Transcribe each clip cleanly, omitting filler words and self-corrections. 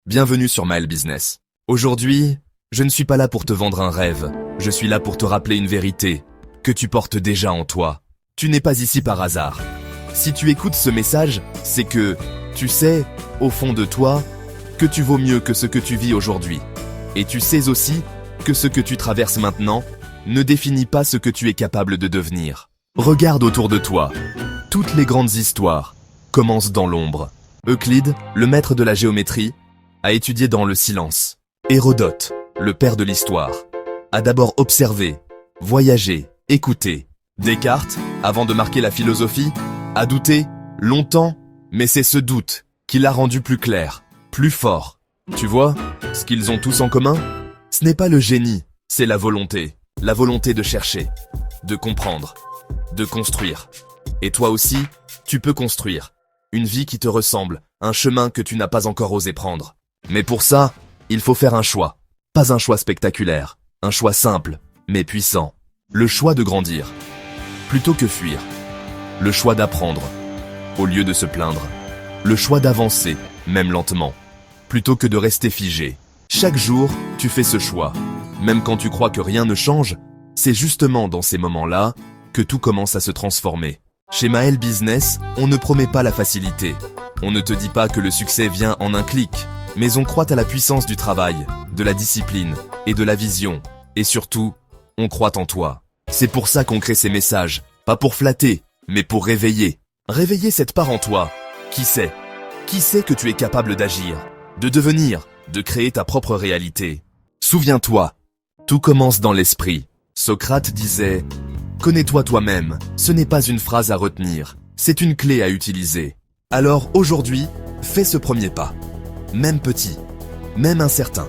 bienvenue sur Maël Business. Aujourd'hui, je ne suis pas là pour te vendre un rêve, je suis là pour te rappeler une vérité que tu portes déjà en toi. Tu n'es pas ici par hasard. Si tu écoutes ce message, c'est que tu sais, au fond de toi, que tu vaux mieux que ce que tu vis aujourd'hui. Et tu sais aussi que ce que tu traverses maintenant ne définit pas ce que tu es capable de devenir. Regarde autour de toi. Toutes les grandes histoires commencent dans l'ombre. Euclide, le maître de la géométrie, a étudié dans le silence. Hérodote, le père de l'histoire, a d'abord observé, voyagé, écouté. Descartes, avant de marquer la philosophie, a douté longtemps, mais c'est ce doute qui l'a rendu plus clair, plus fort. Tu vois, ce qu'ils ont tous en commun, ce n'est pas le génie, c'est la volonté de chercher, de comprendre, de construire. Et toi aussi, tu peux construire une vie qui te ressemble, un chemin que tu n'as pas encore osé prendre. Mais pour ça, il faut faire un choix. Pas un choix spectaculaire, un choix simple, mais puissant. Le choix de grandir, plutôt que fuir. Le choix d'apprendre, au lieu de se plaindre. Le choix d'avancer, même lentement, plutôt que de rester figé. Chaque jour, tu fais ce choix. Même quand tu crois que rien ne change, c'est justement dans ces moments-là que tout commence à se transformer. Chez Maël Business, on ne promet pas la facilité. On ne te dit pas que le succès vient en un clic, mais on croit à la puissance du travail, de la discipline et de la vision. Et surtout, on croit en toi. C'est pour ça qu'on crée ces messages, pas pour flatter, mais pour réveiller. Réveiller cette part en toi. Qui sait que tu es capable d'agir, de devenir, de créer ta propre réalité. Souviens-toi, tout commence dans l'esprit. Socrate disait « Connais-toi toi-même, ce n'est pas une phrase à retenir, c'est une clé à utiliser. » Alors aujourd'hui, fais ce premier pas. Même petit, même incertain.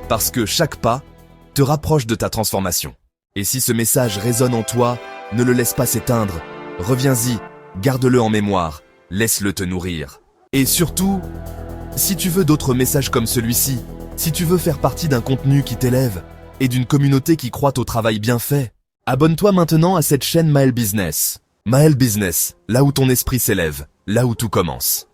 Parce que chaque pas te rapproche de ta transformation. Et si ce message résonne en toi, ne le laisse pas s'éteindre. Reviens-y, garde-le en mémoire, laisse-le te nourrir. Et surtout, si tu veux d'autres messages comme celui-ci, si tu veux faire partie d'un contenu qui t'élève et d'une communauté qui croit au travail bien fait, abonne-toi maintenant à cette chaîne Maël Business. Maël Business, là où ton esprit s'élève, là où tout commence.